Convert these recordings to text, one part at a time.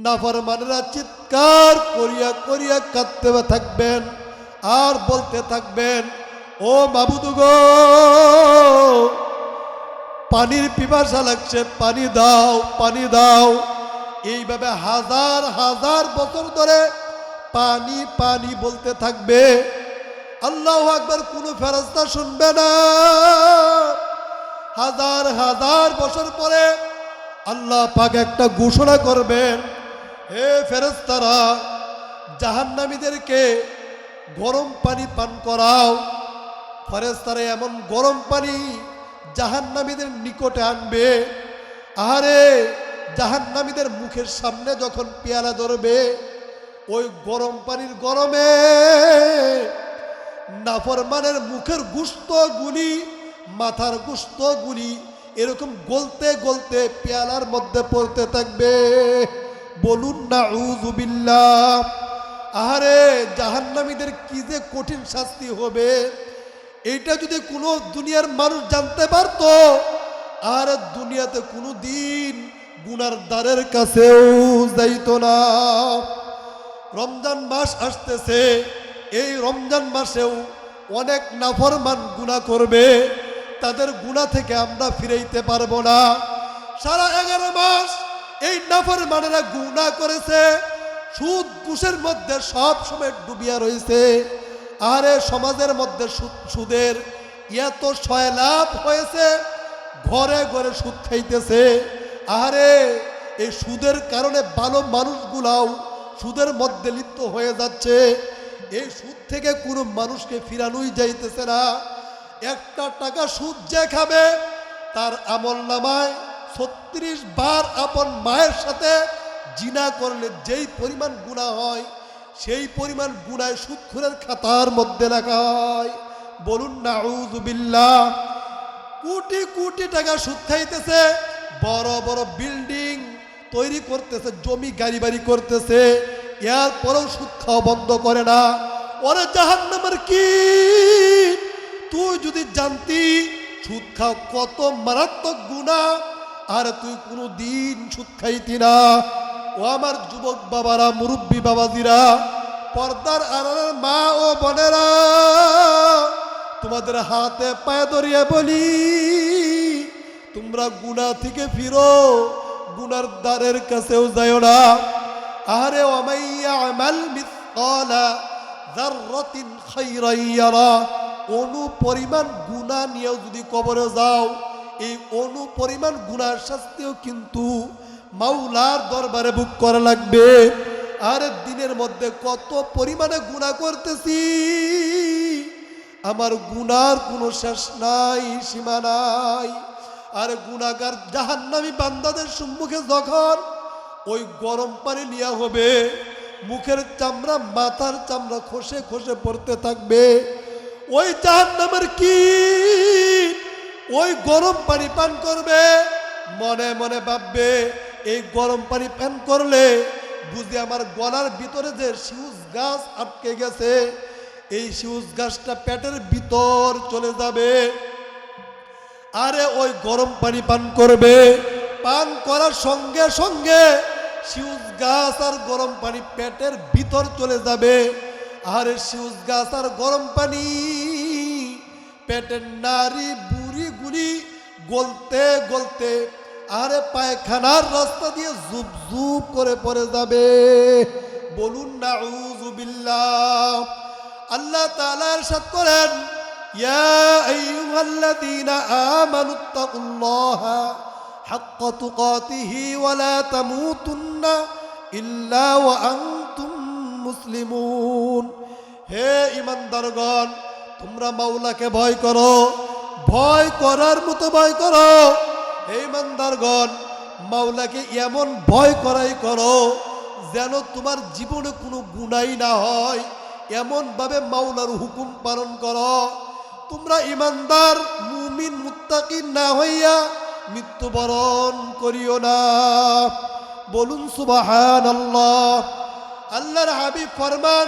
নাফরমানেরা চিৎকার করিয়া করিয়া কাঁদতে থাকবেন আর বলতে থাকবেন, ও মাবুদ গো, পানির পিপাসা লাগছে, পানি দাও, পানি দাও। এইভাবে হাজার হাজার বছর ধরে পানি পানি বলতে থাকবে। আল্লাহু আকবার। কোনো ফেরেশতা শুনবে না। হাজার হাজার বছর পরে আল্লাহ পাক একটা ঘোষণা করবেন, হে ফেরেশতারা, জাহান্নামীদেরকে গরম পানি পান করাও। ফেরেশতারা এমন গরম পানি জাহান্নামীদের নিকটে আনবে। আরে জাহান্নামীদের মুখের সামনে যখন পেয়ালা ধরবে, ওই গরম পানির গরমে নাফরমানের মুখের গোশত গুলি, মাথার গোশত গুলি এরকম গলতে গলতে পেয়ালার মধ্যে পড়তে থাকবে। বলুন নাউযু বিল্লাহ। আরে জাহান্নামীদের কি যে কঠিন শাস্তি হবে, এইটা যদি কোনো দুনিয়ার মানুষ জানতে পারতো, আর দুনিয়াতে কোনো দিন গুনার দ্বারের কাছেও যাইতো না। রমজান মাস আসতেছে, এই রমজান মাসেও অনেক নাফরমান গুনাহ করবে, তাদের গুনাহ থেকে আমরা ফিরাইতে পারবো না। সারা 11 মাস এই নাফরমানেরা গুনাহ করেছে, সুদ ঘুষের মধ্যে সব সময় ডুবিয়া রয়েছে। আরে সমাজের মধ্যে সুদের এত সয়লাভ হয়েছে, ঘরে ঘরে সুদ খাইতেছে। আরে এই সুদের কারণে ভালো মানুষগুলাও সুদের মধ্যে লিপ্ত হয়ে যাচ্ছে। এই সুদ থেকে কোনো মানুষকে ফিরানোই যাইতেছে না। একটা টাকা সুদ যে খাবে, তার আমলনামায় 36 বার আপন মায়ের সাথে জিনা করলে যেই পরিমাণ গুনাহ হয়, সেই পরিমাণ গুনাহ সুদখোরের খাতার মধ্যে লেখা হয়। বলুন নাউযু বিল্লাহ। কোটি কোটি টাকা সুদ খাইতেছে, বড় বড় বিল্ডিং তৈরি করতেছে, জমি গাড়ি বাড়ি করতেছে, এরপরেও সুদ খাওয়া বন্ধ করে না। ওরে জাহান্নামের কি, তুই যদি জানতি সুদ খাওয়া কত মারাত্মক গুনাহ, আর তুই কোনো দিন সুদ খাইতি না। ও আমার যুবক বাবারা, মুরব্বী বাবাজিরা, পর্দার আড়ালের মা ও বোনেরা, তোমাদের হাতে পায়ে ধরিয়ে বলি, তোমরা গুনাহ থেকে ফিরো, গুনার দ্বারের কাছেও যাও না। আরে ওয়ামাইয়া আমাল মিসকালা যাররাতিন খায়রান ইয়ারা। অনু পরিমাণ গুনাহ নিয়েও যদি কবরে যাও, এই অনু পরিমাণ গুনার শাস্তিও কিন্তু মাওলার দরবারে বুক করা লাগবে। আর দিনের মধ্যে কত পরিমাণে গুনাহ করতেছি, আমার গুনার কোনো শেষ নাই, সীমা নাই। আর গুনাহগার জাহান্নামী বান্দাদের সম্মুখে যখন ওই গরম পানি নেওয়া হবে, মুখের চামড়া মাথার চামড়া খসে খসে পড়তে থাকবে, ওই জাহান্নামের কি ওই গরম পানি পান করবে, মনে মনে ভাববে, এই গরম পানি পান করলে বুঝি আমার গলার ভিতরে যে শিউজ গাছ আটকে গেছে, এই শিউজ গাছটা পেটের ভিতর চলে যাবে। আরে ওই গরম পানি পান করবে, পান করার সঙ্গে সঙ্গে শিউজ গাছ আর গরম পানি পেটের ভিতর চলে যাবে। আরে শিউজ গাছ আর গরম পানি পেটের নাড়ি বুড়ি গুলি গলতে গলতে আরে পায়খানার রাস্তা দিয়ে জুব জুব করে পড়ে যাবে। বলুন নাউযু বিল্লাহ। আল্লাহ তাআলা ইরশাদ করেন, ইয়া আইয়ুহাল্লাযীনা আমানুত্তাকুল্লাহা হাক্কা তুকাতিহি ওয়া লা তামুতুন্না ইল্লা ওয়া আনতুম মুসলিমুন। হে ঈমানদারগণ, তোমরা মাওলাকে ভয় করো, ভয় করার মতো ভয় করো। হে ঈমানদারগণ, মাওলাকে এমন ভয় করাই করো যেন তোমার জীবনে কোনো গুনাহই না হয়, এমন ভাবে মাওলার হুকুম পালন করো। তোমরা ঈমানদার মুমিন মুত্তাকিন না হইয়া মৃত্যুবরণ করিও না। বলুন সুবহানাল্লাহ। আল্লাহর হাবিব ফরমান,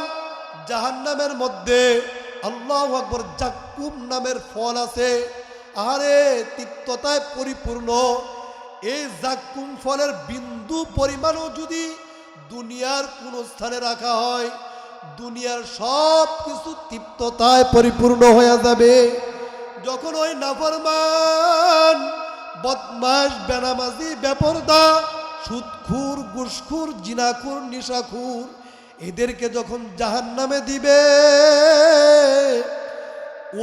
জাহান্নামের মধ্যে আল্লাহু আকবার জাক্কুম নামের ফল আছে। আরে তিক্ততায় পরিপূর্ণ এই জাক্কুম ফলের বিন্দু পরিমাণও যদি দুনিয়ার কোন স্থানে রাখা হয়, দুনিয়ার সব কিছু তৃপ্ততায় পরিপূর্ণ হয়ে যাবে। যখন ওই নাফরমান, বদমাশ, বেনামাজি, বেপরদা, সুদখুর, ঘুষখুর, জিনাখুর, নিশাখুর এদেরকে যখন জাহান্নামে দিবে,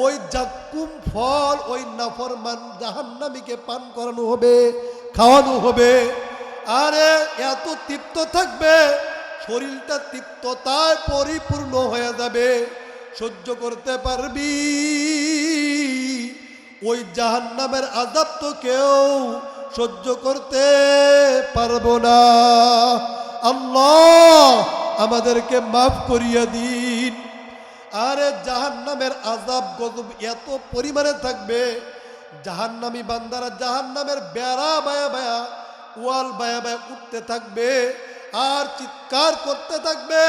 ওই জাক্কুম ফল ওই নাফরমান জাহান্নামীকে পান করানো হবে, খাওয়ানো হবে। আরে এত তৃপ্ত থাকবে, শরীরটা তৃপ্ততায় পরিপূর্ণ হয়ে যাবে, সহ্য করতে পারবি? ওই জাহান্নামের আযাব তো কেউ সহ্য করতে পারবো না। আল্লাহ আমাদেরকে মাফ করিয়া দিন। আরে জাহান্নামের আযাব গজব এত পরিমাণে থাকবে, জাহান্নামী বান্দারা জাহান্নামের বেড়া বায়া বায়া, ওয়াল বায়া বায়া উঠতে থাকবে আর চিৎকার করতে থাকবে।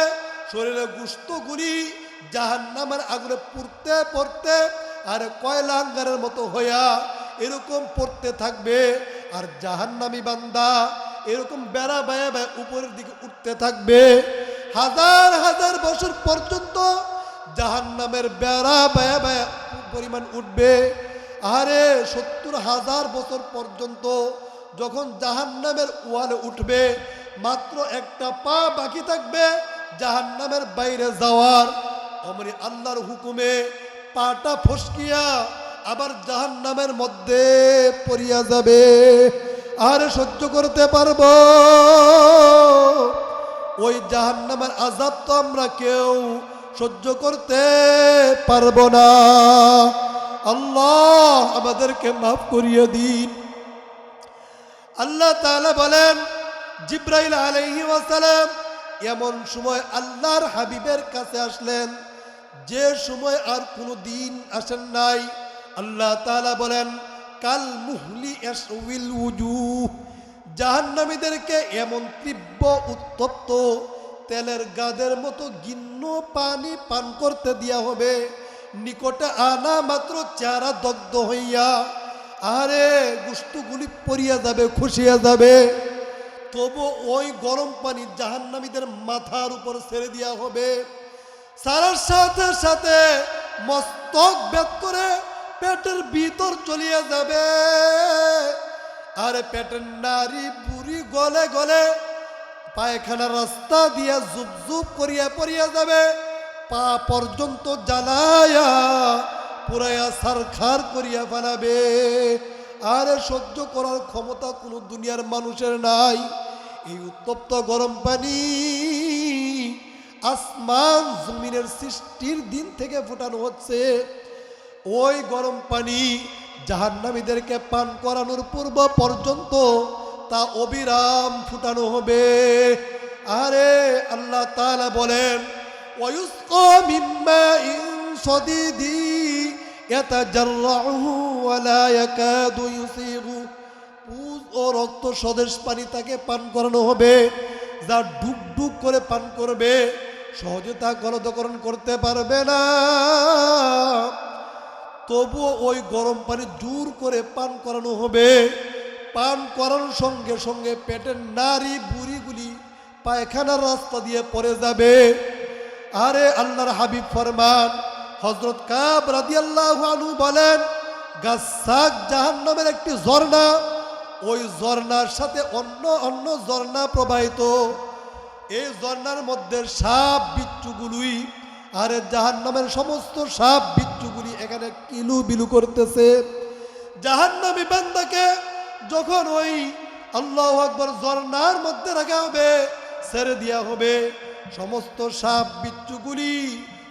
শরীরে গোশতগুলি জাহান্নামের আগুনে পুড়তে পড়তে আর কয়লা আঙ্গারের মতো হইয়া এরকম পড়তে থাকবে। আর জাহান্নামী বান্দা এরকম বেড়া বায়া বায়া উপরের দিকে উঠতে থাকবে। হাজার হাজার বছর পর্যন্ত জাহান্নামের বেড়া বায়া বায়া পরিমাণ উঠবে। আরে 70,000 বছর পর্যন্ত যখন জাহান্নামের ওয়ালে উঠবে, মাত্র একটা পা বাকি থাকবে জাহান্নামের বাইরে যাওয়ার। আমরি আল্লাহর হুকুমে পাটা ফসকিয়া আবার জাহান্নামের মধ্যে পড়িয়া যাবে। আর সহ্য করতে পারবো? ওই জাহান্নামের আযাব তো আমরা কেউ সহ্য করতে পারবো না। আল্লাহ আমাদেরকে মাফ করিয়ে দিন। আল্লাহ তাআলা বলেন, জিবরাইল আলাইহিস সালাম এমন সময় আল্লাহর হাবিবের কাছে আসলেন যে সময় আর কোনো দিন আসেন নাই। আল্লাহ তাআলা বলেন, কাল মুহলি ইয়াশউইল উজুহ, জাহান্নামীদেরকে এমন তীব্র উত্তপ্ত তেলের গাদের মতো গিন্ন পানি পান করতে দেয়া হবে, নিকটে আনা মাত্র চেহারা দগ্ধ হইয়া আরে গোশতগুলি পড়িয়া যাবে, খসিয়া যাবে। তবু ওই গরম পানি জাহান্নামীদের মাথার উপর ছেড়ে দেওয়া হবে। সারার সাথে সাথে মস্তক বেদ করে পেটের ভিতর চলিয়া যাবে। আরে পেটের নারী বুড়ি গলে গলে পায়খানার রাস্তা দিয়া জুপ জুপ করিয়া পড়িয়া যাবে, পা পর্যন্ত জ্বালায়া পুরাইয়া সারখার করিয়া ফেলাবে। আরে সহ্য করার ক্ষমতা কোনো দুনিয়ার মানুষের নাই। এই উত্তপ্ত গরম পানি আসমান জমিনের সৃষ্টির দিন থেকে ফোটানো হচ্ছে। ওই গরম পানি জাহান্নামীদেরকে পান করানোর পূর্ব পর্যন্ত তা অবিরাম ফুটানো হবে। আরে আল্লাহ তাআলা বলেন, ওয়ায়ুসকা মিন মাইন সাদিদি ইয়াতাজাররুহু ওয়া লা ইয়াকাদু ইউসিগু, পুজ ও রক্ত সদৃশ পানি তাকে পান করানো হবে, যা ডুব ডুব করে পান করবে, সহজে তা গলদকরণ করতে পারবে না। তবুও ওই গরম পানি জোর করে পান করানো হবে। পান করানোর সঙ্গে সঙ্গে পেটের নারী বুড়িগুলি পায়খানার রাস্তা দিয়ে পড়ে যাবে। আরে আল্লাহর হাবিব ফরমান, হযরত কাব রাদিয়াল্লাহু আনহু বলেন, গাসসাক জাহান্নামের একটি ঝর্ণা, ওই ঝর্ণার সাথে অন্য অন্য ঝর্ণা প্রবাহিত। এই ঝর্ণার মধ্যে সাপ বিচ্ছুগুলি, আরে জাহান্নামের সমস্ত সাপ বিচ্ছুগুলি এখানে কিলু বিলু করতেছে। জাহান্নামী বান্দাকে যখন ওই আল্লাহু আকবার ঝর্ণার মধ্যে রাখা হবে, ছেড়ে দেওয়া হবে, সমস্ত সাপ বিচ্ছুগুলি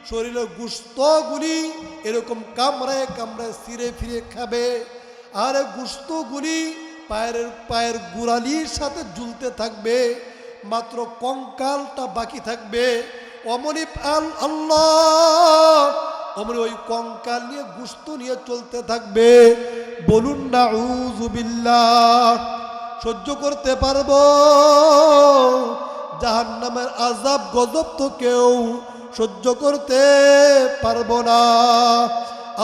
শরীরের গোশতগুলি এরকম কামড়ায় কামড়ায় ছিঁড়ে ফিরে খাবে। আর গোশতগুলি পায়ের গোড়ালির সাথে ঝুলতে থাকবে, মাত্র কঙ্কালটা বাকি থাকবে। অমনি আল্লাহ অমনি ওই কঙ্কাল নিয়ে গোশত নিয়ে চলতে থাকবে। বলুন নাউযু বিল্লাহ। সহ্য করতে পারবো? জাহান্নামের আযাব গজব তো কেউ সহ্য করতে পারবো না।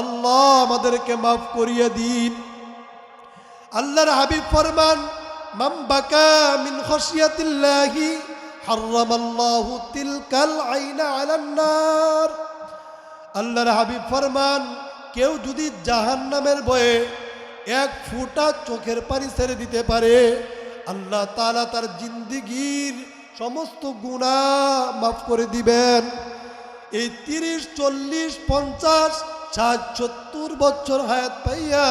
আল্লাহ আমাদেরকে মাফ করিয়ে দিন। আল্লাহর হাবিব ফরমান, মান বাকা মিন খাশিয়াতিল্লাহি হারামাল্লাহু তিলকাল আইনা আলান নার। আল্লাহর হাবিব ফরমান, কেউ যদি জাহান্নামের ভয়ে এক ফোঁটা চোখের পানি ছেড়ে দিতে পারে, আল্লাহ তাআলা তার জিন্দেগীর সমস্ত গুনাহ মাফ করে দিবেন। এই 30, 40, 50, 60, 70 বছর হায়াত পাইয়া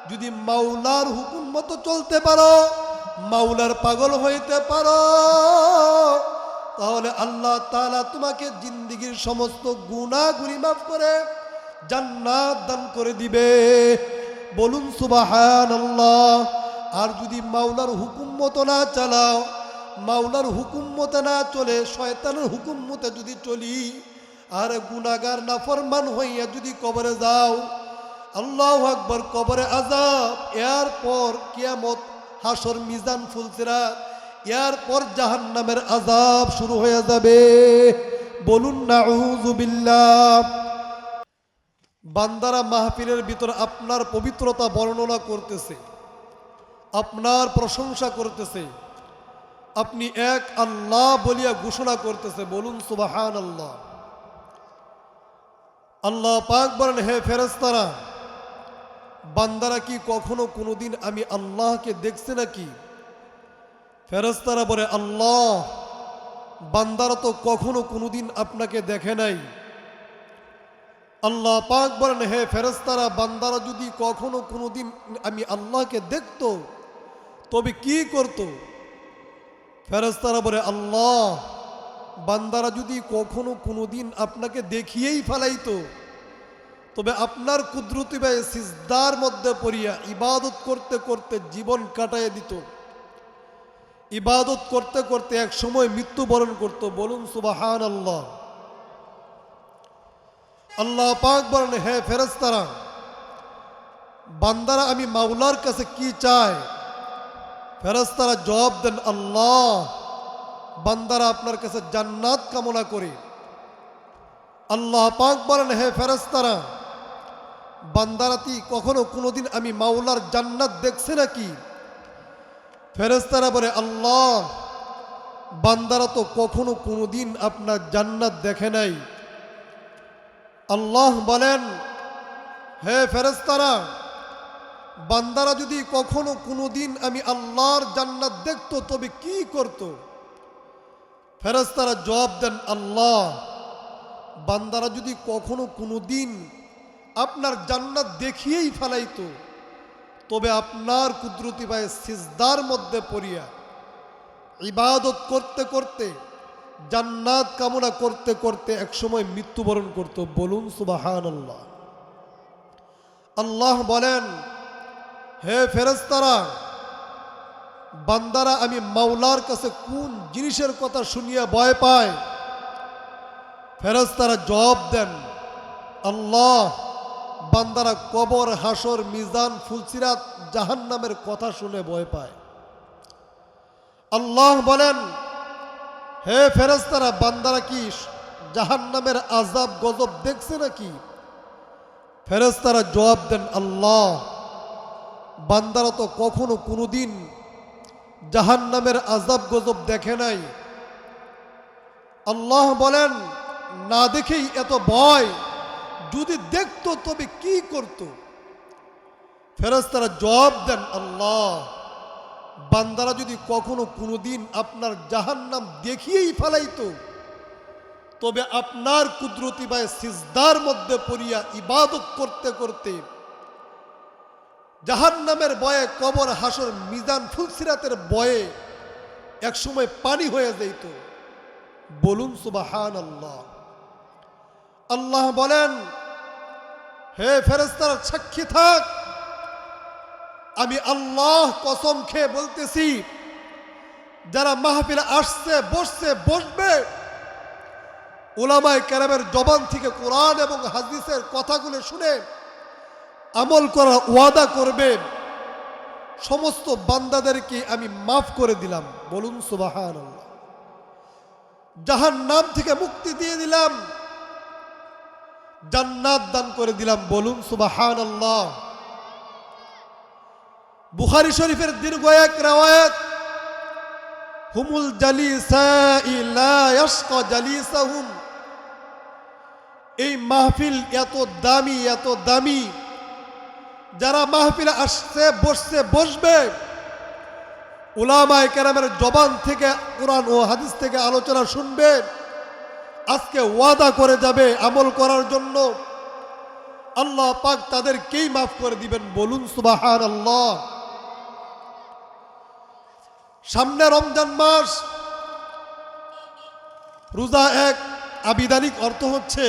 যদি মাওলার হুকুম মতো চলতে পারো, মাওলার পাগল হইতে পারো, তাহলে আল্লাহ তাআলা তোমাকে জিন্দেগীর সমস্ত গুনাহগুলি মাফ করে জান্নাত দান করে দিবে। বলুন সুবহানাল্লাহ। আর যদি মাওলার হুকুম মতো না চালাও, মাওলার হুকুম মতো না চলে শয়তানের হুকুম মতো যদি চলি, আর গুনাহগার নাফরমান হইয়া যদি কবরে যাও, আল্লাহু আকবার, কবরে আযাব, এরপর কিয়ামত, হাসর, মিজান, ফুলসিরাত, এরপর জাহান্নামের আযাব শুরু হয়ে যাবে। বলুন নাউযু বিল্লাহ। বান্দারা মাহফিলের ভিতর আপনার পবিত্রতা বর্ণনা করতেছে, আপনার প্রশংসা করতেছে, আপনি এক আল্লাহ বলিয়া ঘোষণা করতেছে। বলুন সুবহানাল্লাহ। আল্লাহ পাক বলেন, হে ফেরেশতারা, বান্দারা কি কখনো কোনোদিন আমি আল্লাহকে দেখছে নাকি? ফেরেশতারা বলে, আল্লাহ, বান্দারা তো কখনো কোনোদিন আপনাকে দেখে নাই। আল্লাহ পাক বলেন, হে ফেরেশতারা, বান্দারা যদি কখনো কোনোদিন আমি আল্লাহকে দেখতো তবে কি করত? ফেরেশতারা বলে, আল্লাহ, বান্দারা যদি কখনো কোনোদিন আপনাকে দেখিয়েই ফেলাইতো তবে আপনার কুদরতি ভাবে সিজদার মধ্যে পড়িয়া ইবাদত করতে করতে জীবন কাটাইয়া দিত, ইবাদত করতে করতে এক সময় মৃত্যুবরণ করত। বলুন সুবহানাল্লাহ। আল্লাহ পাক বলেন, হে ফেরেশতারা, বান্দারা আমি মাওলার কাছে কি চায়? ফেরেশতারা জবাব দেন, আল্লাহ, বান্দারা আপনার কাছে জান্নাত কামনা করে। আল্লাহ পাক বলেন, হে ফেরেশতারা, বান্দারাতি কখনো কোনোদিন আমি মাওলার জান্নাত দেখছে নাকি? ফেরেশতারা বলে, আল্লাহ, বান্দারা তো কখনো কোনোদিন আপনার জান্নাত দেখে নাই। আল্লাহ বলেন, হে ফেরেশতারা, বান্দারা যদি কখনো কোনোদিন আমি আল্লাহর জান্নাত দেখতো তবে কি করত? ফেরেশতারা জবাব দেন, আল্লাহ, বান্দারা যদি কখনো কোনোদিন আপনার জান্নাত দেখিয়েই ফেলাইতো তবে আপনার কুদরতি ভাবে সিজদার মধ্যে পড়িয়া ইবাদত করতে করতে, জান্নাত কামনা করতে করতে একসময় মৃত্যুবরণ করত। বলুন সুবহানাল্লাহ। আল্লাহ বলেন, হে ফেরেশতারা, বান্দারা আমি মাওলার কাছে কোন জিনিসের কথা শুনিয়া ভয় পায়? ফেরেশতারা জবাব দেন, আল্লাহ, বান্দারা কবর, হাসর, মিজান, ফুলসিরাত, জাহান্নামের কথা শুনে ভয় পায়। আল্লাহ বলেন, হে ফেরেশতারা, বান্দারা কি জাহান্নামের আযাব গজব দেখছে নাকি? ফেরেশতারা জবাব দেন, আল্লাহ, বান্দারা তো কখনো কোনোদিন জাহান্নামের আযাব গজব দেখে নাই। আল্লাহ বলেন, না দেখেই এত ভয়, যদি দেখতো তবে কি করত? ফেরেশতারা জবাব দেন, আল্লাহ, বান্দারা যদি কখনো কোনোদিন আপনার জাহান্নাম দেখিয়েই ফেলাইতো তবে আপনার কুদরতি ভাবে সিজদার মধ্যে পড়িয়া ইবাদত করতে করতে জাহান্নামের ভয়ে, কবর, হাসর, মিজান, ফুলসিরাতের ভয়ে একসময় পানি হয়ে যাইত। বলুন সুবহানাল্লাহ। আল্লাহ বলেন, হে ফেরেশতারা, সাক্ষী থাক, আমি আল্লাহ কসম খেয়ে বলতেছি, যারা মাহফিলে আসছে, বসছে, বসবে, উলামায়ে কেরামের জবান থেকে কোরআন এবং হাদিসের কথাগুলো শুনে আমল করার ওয়াদা করবে, সমস্ত বান্দাদেরকে আমি মাফ করে দিলাম। বলুন সুবহানাল্লাহ। জাহান্নাম থেকে মুক্তি দিয়ে দিলাম, জান্নাত দান করে দিলাম। বলুন সুবহানাল্লাহ। বুখারী শরীফের দীর্ঘ এক riwayat, হুমুল জালিসাই লা ইয়াশকা জালিসাহুম। এই মাহফিল এত দামি, যারা মাহফিলে আসছে বসবে, উলামায়ে কেরামের জবান থেকে কোরআন ও হাদিস থেকে আলোচনা শুনবে, আজকে ওয়াদা করে যাবে আমল করার জন্য, আল্লাহ পাক তাদেরকেই মাফ করে দিবেন। বলুন সুবহানাল্লাহ। সামনে রমজান মাস। রোজা এক আবিধানিক অর্থ হচ্ছে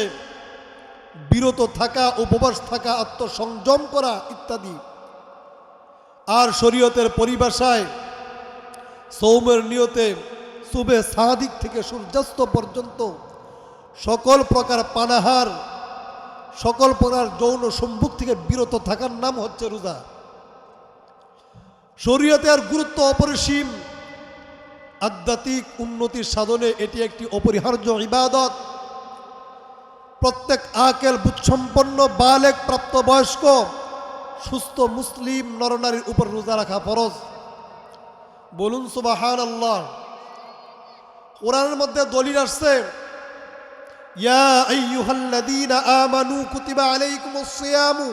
বিরত থাকা, উপবাস থাকা, আত্মসংযম করা ইত্যাদি। আর শরীয়তের পরিভাষায় সৌমের নিয়তে সুবে সাদিক থেকে সূর্যাস্ত পর্যন্ত সকল প্রকার পানাহার, সকল প্রকার যৌন সম্ভোগ থেকে বিরত থাকার নাম হচ্ছে রোজা। শরীয়তের গুরুত্ব অপরিসীম। আধ্যাত্মিক উন্নতির সাধনে এটি একটি অপরিহার্য ইবাদত। প্রত্যেক আকেল বুদ্ধসম্পন্ন বালেগ প্রাপ্তবয়স্ক সুস্থ মুসলিম নরনারীর উপর রোজা রাখা ফরজ। বলুন সুবহানাল্লাহ। কোরআনের মধ্যে দলিল আসছে, ইয়া আইয়ুহাল্লাযীনা আমানু কুতিবা আলাইকুমুস সিয়ামু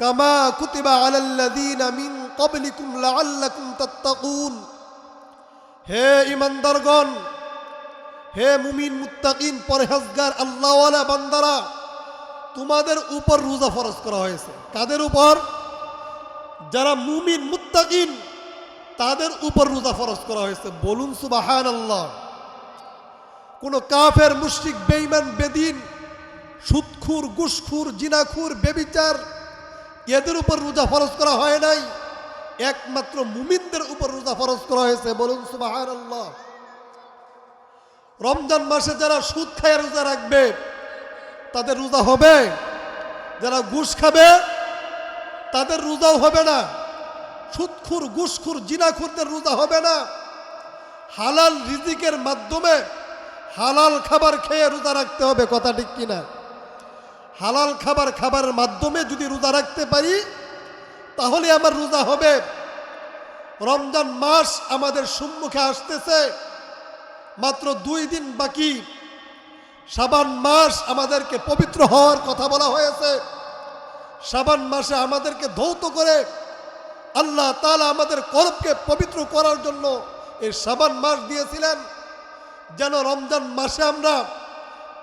কামা কুতিবা আলাল্লাযীনা মিন ক্বাবলিকুম লাআল্লাকুম তাত্তাকুন। হে ঈমানদারগণ, হে মুমিন মুত্তাকিন পরহেজগার আল্লাহওয়ালা বান্দারা, তোমাদের উপর রোজা ফরজ করা হয়েছে। কাদের উপর? যারা মুমিন মুত্তাকিন তাদের উপর রোজা ফরজ করা হয়েছে। বলুন সুবহানাল্লাহ। কোন কাফের, মুশরিক, বেঈমান, বেদিন, সুদখুর, ঘুষখুর, জিনাখুর, বেবিচার এদের উপর রোজা ফরজ করা হয় নাই। একমাত্র মুমিনদের উপর রোজা ফরজ করা হয়েছে। বলুন সুবহানাল্লাহ। রমজান মাসে যারা সুদ খায় রোজা রাখবে তাদের রোজা হবে, যারা ঘুষ খাবে তাদের রোজাও হবে না। সুদখুর, ঘুষখুর, জিনাখুরদের রোজা হবে না। হালাল রিজিকের মাধ্যমে হালাল খাবার খেয়ে রোজা রাখতে হবে। কথা ঠিক কিনা? হালাল খাবারের মাধ্যমে যদি রোজা রাখতে পারি তাহলে আমার রোজা হবে। রমজান মাস আমাদের সম্মুখে আসতেছে, মাত্র 2 দিন বাকি। শাবান মাস আমাদেরকে পবিত্র হওয়ার কথা বলা হয়েছে। শাবান মাসে আমাদেরকে ধৌত করে আল্লাহ তাআলা আমাদের কলবকে পবিত্র করার জন্য এই শাবান মাস দিয়েছিলেন, যেন রমজান মাসে আমরা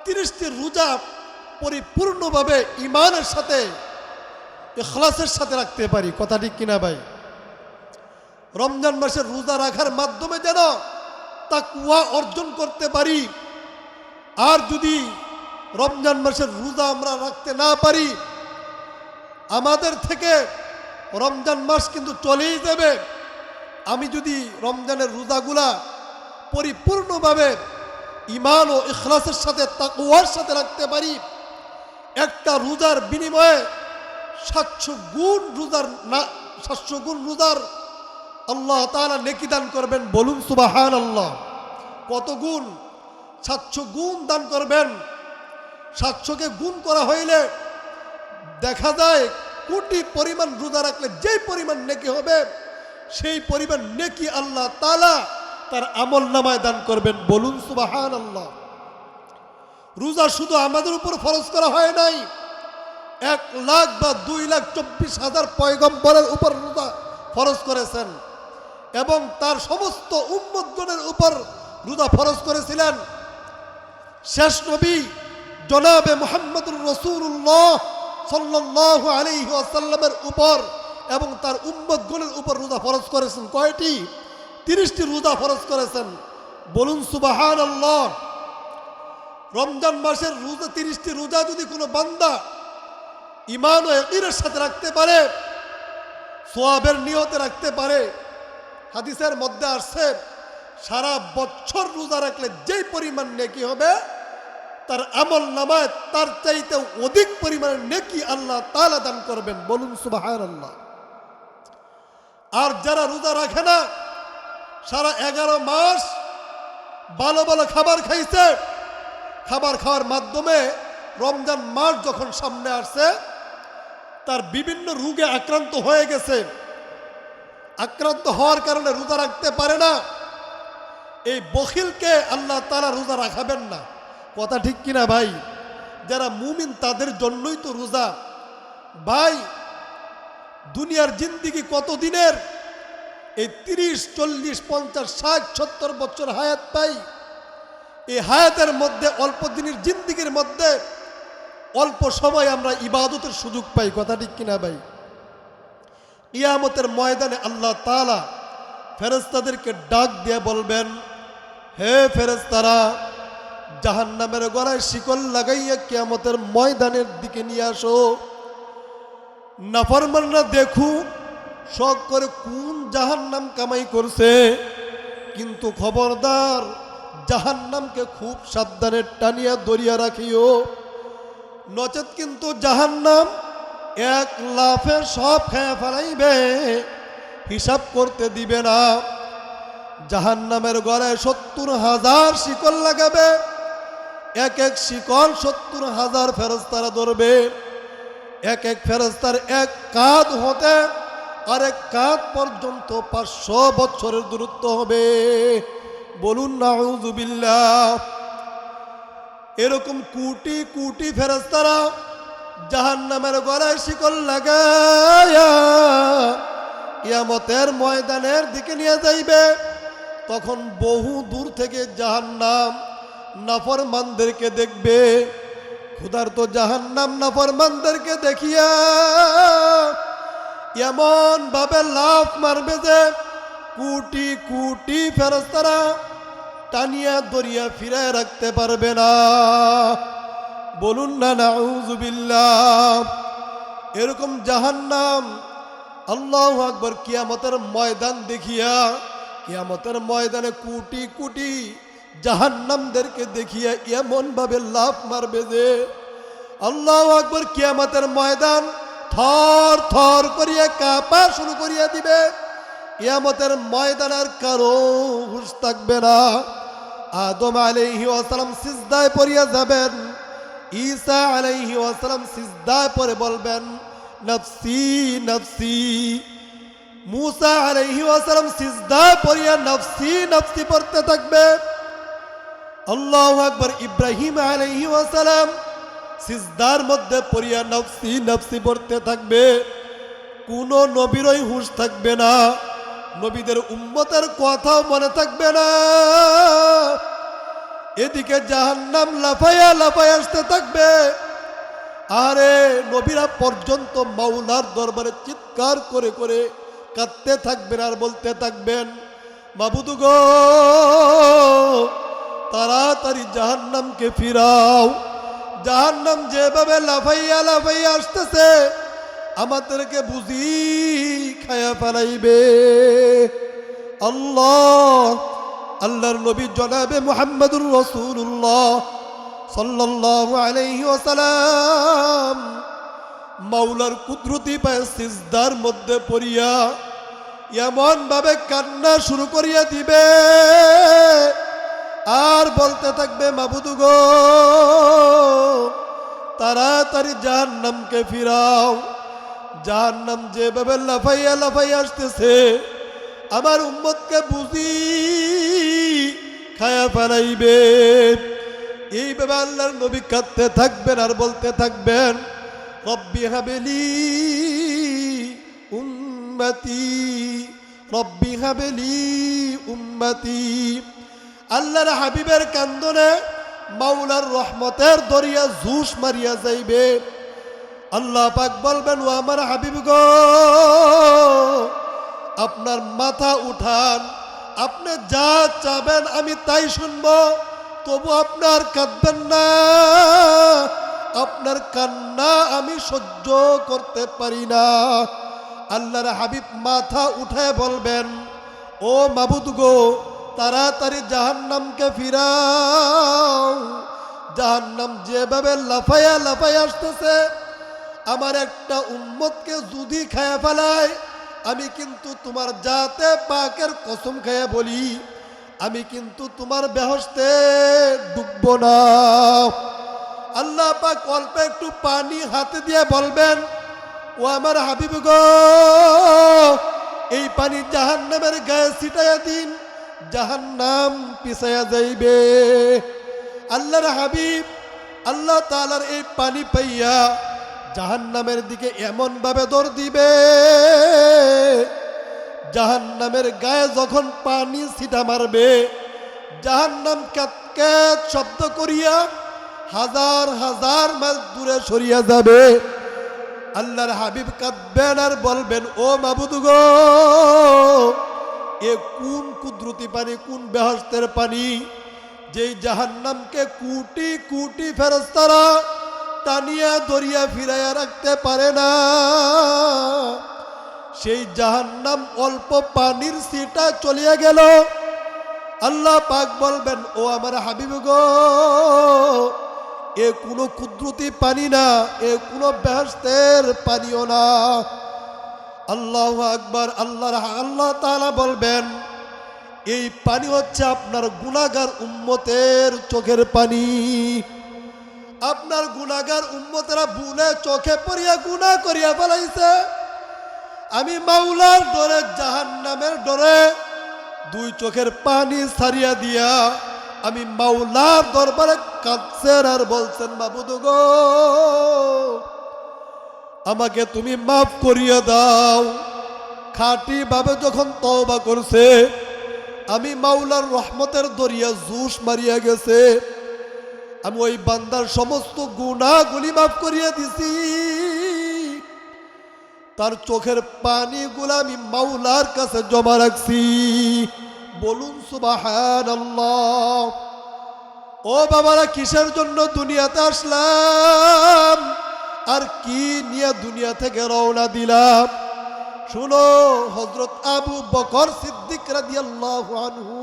30টি রোজা পরিপূর্ণভাবে ঈমানের সাথে, ইখলাসের সাথে রাখতে পারি। কথা ঠিক কিনা ভাই? রমজান মাসের রোজা রাখার মাধ্যমে যেন তাকওয়া অর্জন করতে পারি। আর যদি রমজান মাসের রোজা আমরা রাখতে না পারি, আমাদের থেকে রমজান মাস কিন্তু চলেই যাবে। আমি যদি রমজানের রোজাগুলা পরিপূর্ণভাবে ঈমান ও ইখলাসের সাথে, তাকওয়ার সাথে রাখতে পারি, একটা রোজার বিনিময়ে 700 গুণ রোজার আল্লাহ তাআলা নেকি দান করবেন। বলুন সুবহানাল্লাহ। কত গুণ? 700 গুণ দান করবেন। 700কে গুণ করা হইলে দেখা যায় কোটি পরিমাণ রোজা রাখলে যেই পরিমাণ নেকি হবে সেই পরিমাণ নেকি আল্লাহ তাআলা তার আমল নামায় দান করবেন। বলুন সুবহানাল্লাহ। রোজা শুধু আমাদের উপর ফরজ করা হয় নাই, 1 লাখ বা 2,24,000 পয়গম্বরের উপর রোজা ফরজ করেছেন এবং তার সমস্ত উম্মতগণের উপর রোজা ফরজ করেছিলেন। শেষ নবী জনাবে মুহাম্মদুর রাসূলুল্লাহ সাল্লাল্লাহু আলাইহি ওয়াসাল্লামের উপর এবং তার উম্মতগণের উপর রোজা ফরজ করেছেন। কয়টি? 30টি রোজা ফরজ করেছেন। বলুন সুবহানাল্লাহ। রমজান মাসের রোজা, 30টি রোজা যদি কোনো বান্দা ঈমান ও ইয়াকিনের সাথে রাখতে পারে, সওয়াবের নিয়তে রাখতে পারে, হাদিসের মধ্যে আসছে সারা বছর রোজা রাখলে যেই পরিমাণ নেকি হবে তার আমল নামায় তার চাইতে অধিক পরিমাণে নেকি আল্লাহ তাআলা দান করবেন। বলুন সুবহানাল্লাহ। আর যারা রোজা রাখে না, সারা 11 মাস ভালো ভালো খাবার খাইছে, খাবার খাওয়ার মাধ্যমে রমজান মাস যখন সামনে আসছে তার বিভিন্ন রোগে আক্রান্ত হয়ে গেছে, আক্রান্ত হওয়ার কারণে রোজা রাখতে পারে না। এই বখিলকে আল্লাহ তাআলা রোজা রাখাবেন না। কথা ঠিক কিনা ভাই? যারা মুমিন তাদের জন্যই তো রোজা। ভাই দুনিয়ার জিন্দিগি কত দিনের? এই 30, 40, 50, 60, 70 বছর হায়াত পাই। এই হায়াতের মধ্যে অল্প দিনের জিন্দিগির মধ্যে অল্প সময় আমরা ইবাদতের সুযোগ পাই। কথা ঠিক কিনা ভাই? কিয়ামতের ময়দানে আল্লাহ তাআলা ফেরেশতাদেরকে ডাক দিয়ে বলবেন, হে ফেরেশতারা, জাহান্নামের গলায় শিকল লাগাইয়া কিয়ামতের ময়দানের দিকে নিয়ে আসো। নাফরমানরা দেখুক শখ করে কোন জাহান্নাম কামাই করছে, কিন্তু খবরদার জাহান্নামকে খুব সাবধানে টানিয়া ধরিয়া রাখিও, নচেত কিন্তু জাহান্নাম এক লাফে সব খেয়ে ফেলাইবে, হিসাব করতে দিবে না। জাহান্নামের গলায় 70,000 শিকল লাগাবে, এক এক শিকল 70,000 ফেরেশতারা ধরবে। এক এক ফেরেশতার এক কাঁধ হতে আরেক কাঁধ পর্যন্ত 500 বছরের দূরত্ব হবে। বলুন নাউযুবিল্লাহ। এরকম কোটি কোটি ফেরেশতারা জাহান্নামের গলায় শিকল লাগায়া কিয়ামতের ময়দানের দিকে নিয়ে যাইবে। তখন বহু দূর থেকে জাহান্নাম নাফরমানদেরকে দেখবে। ক্ষুধার্ত জাহান্নাম নাফরমানদেরকে দেখিয়া এমন ভাবে লাফ মারবে যে কোটি কোটি ফেরেশতারা টানিয়া দরিয়া ফিরায় রাখতে পারবে না। বলুন না নাউযুবিল্লাহ। এরকম জাহান্নাম, আল্লাহু আকবার, কিয়ামতের ময়দান দেখিয়া, কিয়ামতের ময়দানে কোটি কোটি জাহান্নামদেরকে দেখিয়া এমন ভাবে লাফ মারবে যে আল্লাহু আকবার, কিয়ামতের ময়দান থর থর করিয়া কাঁপা শুরু করিয়া দিবে। কিয়ামতের ময়দানের কারো হুঁশ থাকবে না। আদম আলাইহিস সালাম সিজদায় পড়িয়া যাবেন, ঈসা আলাইহিস সালাম সিজদায় পড়ে বলবেন নফসি নফসি। মুসা আলাইহিস সালাম সিজদায় পড়িয়া নফসি নফসি পড়তে থাকবে। আল্লাহু আকবার। ইব্রাহিম আলাইহিস সালাম সিজদার মধ্যে পড়িয়া নফসি নফসি পড়তে থাকবে। কোন নবীরই হুঁশ থাকবে না, নবীদের উম্মতের কথাও মনে থাকবে না। এদিকে জাহান্নাম লাফায়া লাফায়া আসতে থাকবে। আরে নবীরা পর্যন্ত মাওলার দরবারে চিৎকার করে করে কাঁদতে থাকবেন আর বলতে থাকবেন, মাবুদ গো, তাড়াতাড়ি জাহান্নামকে ফিরাও। জাহান্নাম যেভাবে লাফাইয়া লাফাইয়া আসতেছে আমাদেরকে বুঝি খায়া ফেলাইবে। আল্লাহর নবী জনাবে মুহাম্মদুর রাসূলুল্লাহ সাল্লাল্লাহু আলাইহি ওয়াসাল্লাম মাওলার কুদরতি পায়ে সিজদার মধ্যে পড়িয়া এমন ভাবে কান্না শুরু করিয়া দিবে আর বলতে থাকবে, মাবুদ গো, তাড়াতাড়ি জাহান্নামকে ফিরাও। জাহান্নাম যেভাবে লাফাইয়া লাফাইয়া আসতেছে আমার উম্মতকে বুঝি খায়া ফেলাইবে। এইভাবে আল্লাহর নবী কাঁদতে থাকবেন আর বলতে থাকবেন, রব্বি হাবলি উম্মতি, রব্বি হাবলি উম্মতি। আল্লাহর হাবিবের কান্দনে মাওলার রহমতের দরিয়া জুস মারিয়া যাইবে। আল্লাহ পাক বলবেন, ও আমার হাবিব গো, আপনার মাথা উঠান, আপনি যা চাবেন আমি তাই শুনব, তবু আপনার কাঁদবেন না, আপনার কান্না আমি সহ্য করতে পারি না। আল্লাহর হাবিব মাথা উঠায় বলবেন, ও মাবুদ গো, তাড়াতাড়ি জাহান্নামকে ফিরাও। জাহান্নাম যেভাবে লাফায়া লাফায়া আসতেছে আমার একটা উম্মতকে যদি খায়া ফেলায়, আমি কিন্তু তোমার জাতে পাকের কসম খায়া বলি, আমি কিন্তু তোমার বেহেশতে ডুবব না। আল্লাহ পাক অল্প একটু পানি হাতে দিয়ে বলবেন, ও আমার হাবিব গো, এই পানি জাহান্নামের গায়ে ছিটাইয়া দিন, জাহান্নাম পিছায়া যাইবে। আল্লাহর হাবিব আল্লাহ তাআলার এই পানি পাইয়া জাহান্নামের দিকে এমন ভাবে দৌড় দিবে, জাহান্নামের গায়ে যখন পানি ছিটা মারবে, জাহান্নাম ক্যাত শব্দ করিয়া হাজার হাজার মাইল দূরে সরিয়া যাবে। আল্লাহর হাবিব কাঁদবেন আর বলবেন, ও মাবুদ গো, এ কোন কুদরতি পানি, কোন বেহেশতের পানি, যেই জাহান্নামকে কোটি কোটি ফেরেশতারা টানিয়া দরিয়া ফিরাইয়া রাখতে পারে না, সেই জাহান্নাম অল্প পানির ছিটা চলিয়া গেল। আল্লাহ পাক বলবেন, ও আমার হাবিব গো, এ কোনো কুদরতি পানি না, এ কোনো বেহেশতের পানিও না। আল্লাহু আকবার। আল্লাহ তাআলা বলবেন, এই পানি হচ্ছে আপনার গুনাহগার উম্মতের চোখের পানি। আপনার গুনাহগার উম্মতেরা ভুলে চোখে পড়িয়া গুনাহ করিয়া ফেলাইছে, আমি মাওলার ডরে, জাহান্নামের ডরে দুই চোখের পানি ছাড়িয়া দিয়া আমি মাওলার দরবারে কাঁদছেন আর বলছেন, মাবুদ গো, আমাকে তুমি মাফ করিয়া দাও। খাঁটি ভাবে যখন তওবা করছে, আমি মাওলার রহমতের দরিয়া জুস মারিয়া গেছে, আমি ওই বান্দার সমস্ত গুনাহগুলি মাফ করিয়া দিছি। তার চোখের পানিগুলো আমি মাওলার কাছে জমা রাখছি। বলুন সুবহানাল্লাহ। ও বাবারা, কিসের জন্য দুনিয়াতে আসলাম আর কি নিয়ে দুনিয়া থেকে রওনা দিলাম? শুনো, হযরত আবু বকর সিদ্দিক রাদিয়াল্লাহু আনহু,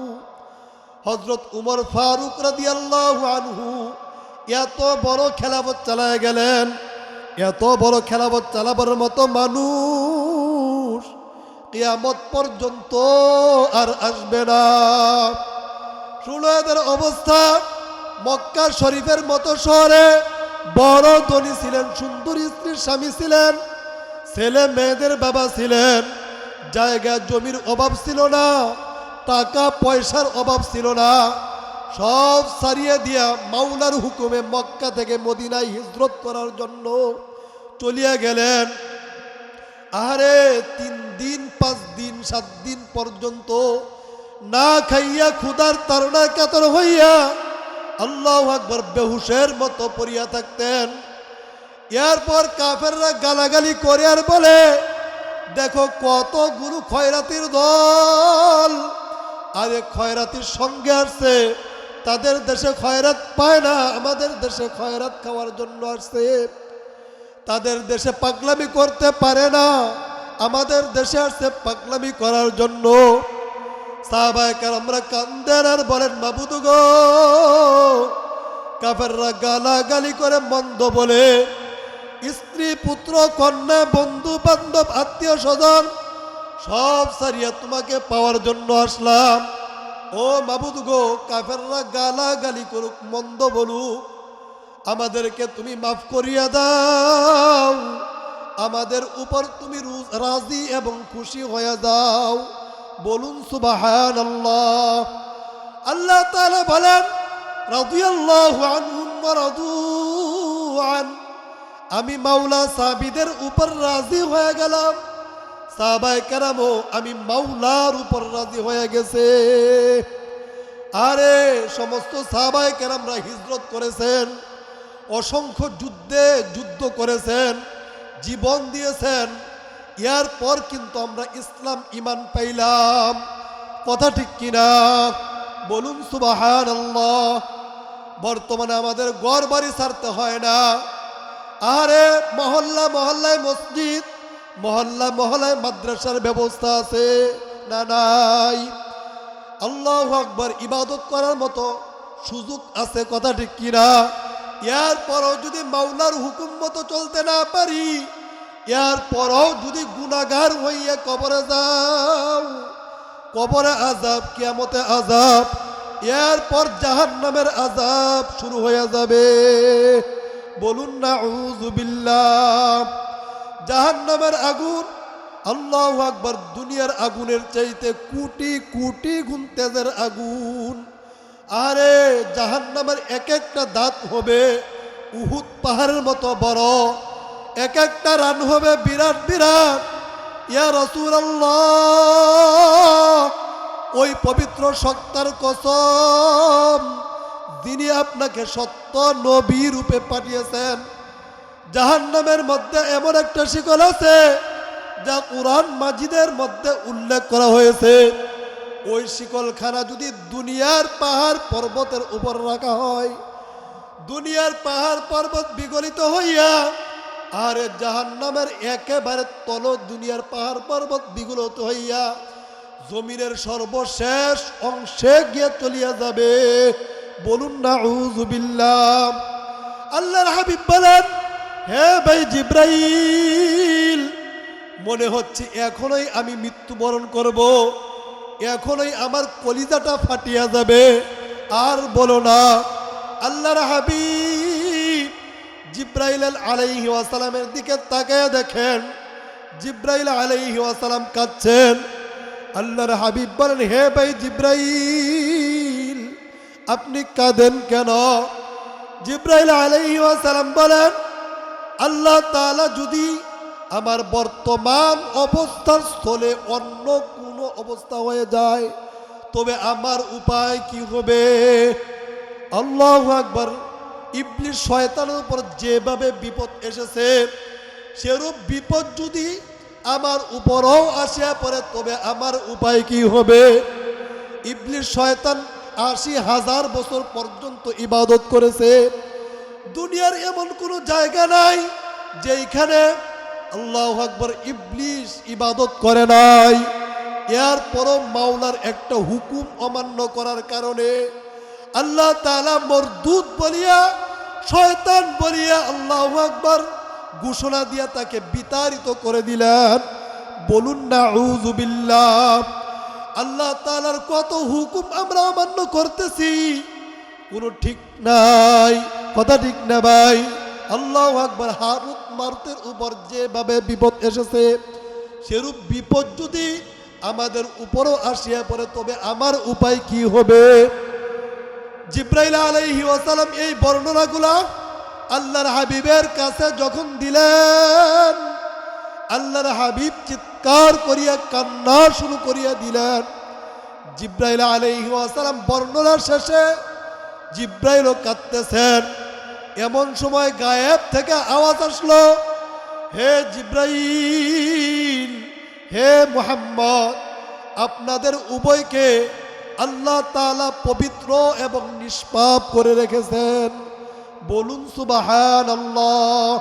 হযরত উমর ফারুক রাদিয়াল্লাহু আনহু এত বড় খেলাফত চালায় গেলেন, এত বড় খেলাফত চালাবার মতো মানুষ কিয়ামত পর্যন্ত আর আসবে না। শুনো এদের অবস্থা। মক্কা শরীফের মতো শহরে বড় ধনী ছিলেন, সুন্দর স্ত্রীর স্বামী ছিলেন, ছেলে মেয়েদের বাবা ছিলেন, জায়গা জমির অভাব ছিল না, টাকা পয়সার অভাব ছিল না, সব ছাড়িয়ে দিয়া মাওলার হুকুমে মক্কা থেকে মদিনায় হিজরত করার জন্য চলিয়া গেলেন। আরে 3 দিন 5 দিন 7 দিন পর্যন্ত না খাইয়া ক্ষুধার তাড়নায় কাতর হইয়া আল্লাহু আকবার বেহুশের মতো পড়িয়া থাকতেন। এরপর কাফেররা গালাগালি করে আর বলে, দেখো কতগুলো খয়রাতির দল, আরে খয়রাতির সঙ্গে আসছে, তাদের দেশে খয়রাত পায় না, আমাদের দেশে খয়রাত খাওয়ার জন্য আসছে। তাদের দেশে পাগলামি করতে পারে না, আমাদের দেশে আসছে পাগলামি করার জন্য। সাহাবায়ে কেরামরা কান্দেন আর বলেন, মাবুদ গো, কাফেররা গালাগালি করে, মন্দ বলে, স্ত্রী পুত্র কন্যা বন্ধু বান্ধব আত্মীয় স্বজন সব ছাড়িয়া তোমাকে পাওয়ার জন্য আসলাম। ও মাবুদ গো, কাফেররা গালাগালি করুক, মন্দ বলুক, আমাদেরকে তুমি মাফ করিয়া দাও, আমাদের উপর তুমি রাজি এবং খুশি হয়ে যাও। বলুন সুবহানাল্লাহ। আল্লাহ তাআলা বলেন, রাদিয়াল্লাহু আনহুম ওয়া রাদু আন, আমি মাওলা সাহাবীদের উপর রাজি হয়ে গেলাম, সাহাবায়ে কেরামও আমি মাওলার উপর রাজি হয়ে গেছে। আরে সমস্ত সাহাবায়ে কেরামরা হিজরত করেছেন, অসংখ্য যুদ্ধ করেছেন, জীবন দিয়েছেন, এরপর কিন্তু আমরা ইসলাম ঈমান পাইলাম। কথা ঠিক কিনা? বলুন সুবহানাল্লাহ। বর্তমানে আমাদের ঘর বাড়ি ছাড়তে হয় না, আরে মহল্লা মহল্লায় মসজিদ, মহল্লা মহল্লায় মাদ্রাসার ব্যবস্থা আছে না? নাই। আল্লাহু আকবার, ইবাদত করার মতো সুযোগ আছে। কথা ঠিক কিনা? এরপরও যদি মাওলার হুকুম মতো চলতে না পারি, এরপরও যদি গুনাহগার হইয়া কবরে যাও, কবরে আযাব, কিয়ামতে আযাব, এরপর জাহান্নামের আযাব শুরু হয়ে যাবে। বলুন নাউযু বিল্লাহ। জাহান্নামের আগুন আল্লাহু আকবার, দুনিয়ার আগুনের চাইতে কোটি কোটি গুণ তেজের আগুন। আরে জাহান্নামের এক একটা দাঁত হবে উহুদ পাহাড়ের মতো বড়, এক একটা রান হবে বিরাট বিরাট। ইয়া রাসূলুল্লাহ, ওই পবিত্র সত্তার কসম, যিনি আপনাকে সত্য নবী রূপে পাঠিয়েছেন, জাহান্নামের মধ্যে এমন একটা শিকল আছে যা কুরআন মাজিদের মধ্যে উল্লেখ করা হয়েছে। ওই শিকলখানা যদি দুনিয়ার পাহাড় পর্বতের উপর রাখা হয়, দুনিয়ার পাহাড় পর্বত বিগলিত হইয়া, আর জাহান্নামের একেবারে তল দুনিয়ার পাহাড় পর্বত বিগলিত হইয়া জমিনের সর্বশেষ অংশে গিয়ে চলিয়া যাবে। বলুন নাউযুবিল্লাহ। আল্লাহর হাবিব বলেন, হে ভাই জিব্রাইল, মনে হচ্ছে এখনই আমি মৃত্যুবরণ করব, এখনই আমার কলিজাটা ফাটিয়া যাবে। আর বলো না। আল্লাহর হাবিব জিব্রাইল আলাইহি ওয়াসাল্লামের দিকে তাকায় দেখেন, জিব্রাইল আলাইহি ওয়াসাল্লাম কাঁদছেন। আল্লাহর হাবিব বলেন, হে ভাই জিব্রাইল, আপনি কাঁদেন কেন? জিব্রাইল আলাইহি ওয়াসাল্লাম বলেন, আল্লাহ তাআলা যদি আমার বর্তমান অবস্থার স্থলে অন্য কোনো অবস্থা হয়ে যায়, তবে আমার উপায় কি হবে? আল্লাহু আকবার। ইবলিস শয়তানের উপর যেভাবে বিপদ এসেছে, সেরূপ বিপদ যদি আমার উপরও আসিয়া পড়ে, তবে আমার উপায় কি হবে? ইবলিস শয়তান ৮০,০০০ বছর পর্যন্ত ইবাদত করেছে। দুনিয়ার এমন কোনো জায়গা নাই যেখানে আল্লাহু আকবার ইবলিস ইবাদত করে নাই। এরপরও মাওলার একটা হুকুম অমান্য করার কারণে আল্লাহ তাআলা মরদুদ বলিয়া, শয়তান বলিয়া আল্লাহু আকবার ঘোষণা দিয়া তাকে বিতাড়িত করে দিলেন। বলুন নাউযুবিল্লাহ। আল্লাহ তাআলার কত হুকুম আমরা অমান্য করতেছি, কোনো ঠিক নাই। কথা ঠিক না ভাই? আল্লাহু আকবার। হারুত মারুতের উপর যেভাবে বিপদ এসেছে, সেরূপ বিপদ যদি আমাদের উপরও আসিয়া পড়ে, তবে আমার উপায় কি হবে? জিব্রাইল আলাইহি ওয়াসাল্লাম এই বর্ণনাগুলা আল্লাহর হাবিবের কাছে যখন দিলেন, আল্লাহর হাবিব চিৎকার করিয়া কান্না শুরু করিয়া দিলেন। জিব্রাইল আলাইহি ওয়াসাল্লাম বর্ণনা শেষে জিব্রাইলও কাঁদতেছেন। এমন সময় গায়েব থেকে আওয়াজ আসলো, হে জিব্রাইল, হে মুহাম্মদ, আপনাদের উভয়কে আল্লাহ তাআলা পবিত্র এবং নিষ্পাপ করে রেখেছেন। বলুন সুবহানাল্লাহ।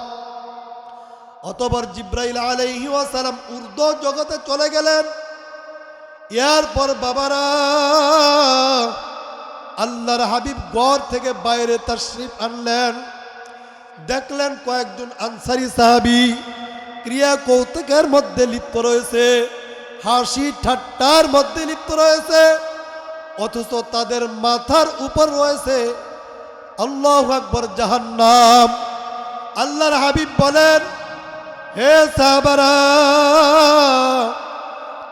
অতঃপর জিব্রাইল আলাইহি ওয়াসাল্লাম ঊর্ধ্ব জগতে চলে গেলেন। এরপর বাবারা, আল্লাহর হাবিব ঘর থেকে বাইরে তাশরিফ আনলেন। দেখলেন কয়েকজন আনসারী সাহাবী ক্রিয়া কৌতুকের মধ্যে লিপ্ত রয়েছে, হাসি ঠাট্টার মধ্যে লিপ্ত রয়েছে, অথচ তাদের মাথার উপর রয়েছে আল্লাহু আকবার জাহান্নাম। আল্লাহর হাবিব বলেন, হে সাহাবারা,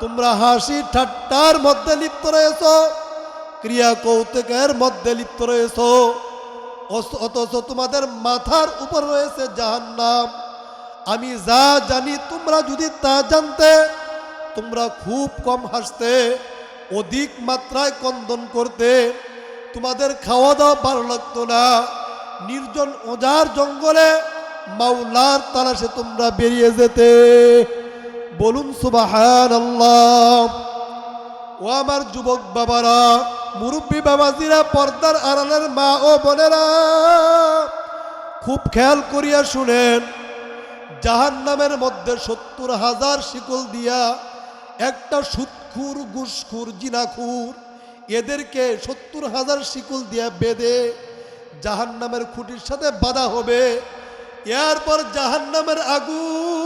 তোমরা হাসি ঠাট্টার মধ্যে লিপ্ত রয়েছ, ক্রিয়া কৌতুকের মধ্যে লিপ্ত রয়েছ, অথচ তোমাদের মাথার উপর রয়েছে জাহান্নাম। আমি যা জানি তোমরা যদি তা জানতে, তোমরা খুব কম হাসতে, অধিক মাত্রায় ক্রন্দন করতে, তোমাদের খাওয়া দাওয়া ভালো লাগতো না, নির্জন ওজার জঙ্গলে মাওলার তালাশে তোমরা বেরিয়ে যেতে। বলুন সুবহানাল্লাহ। ও আমার যুবক বাবারা, মুরব্বী বাবাজিরা, পর্দার আড়ালের মা ও বোনেরা, খুব খেয়াল করিয়া শুনেন। জাহান্নামের মধ্যে ৭০,০০০ শিকল দিয়া একটা সুদখুর, ঘুষখুর, জিনাখুর, এদেরকে ৭০,০০০ শিকল দিয়া বেঁধে জাহান্নামের খুঁটির সাথে বাঁধা হবে। এরপর জাহান্নামের আগুন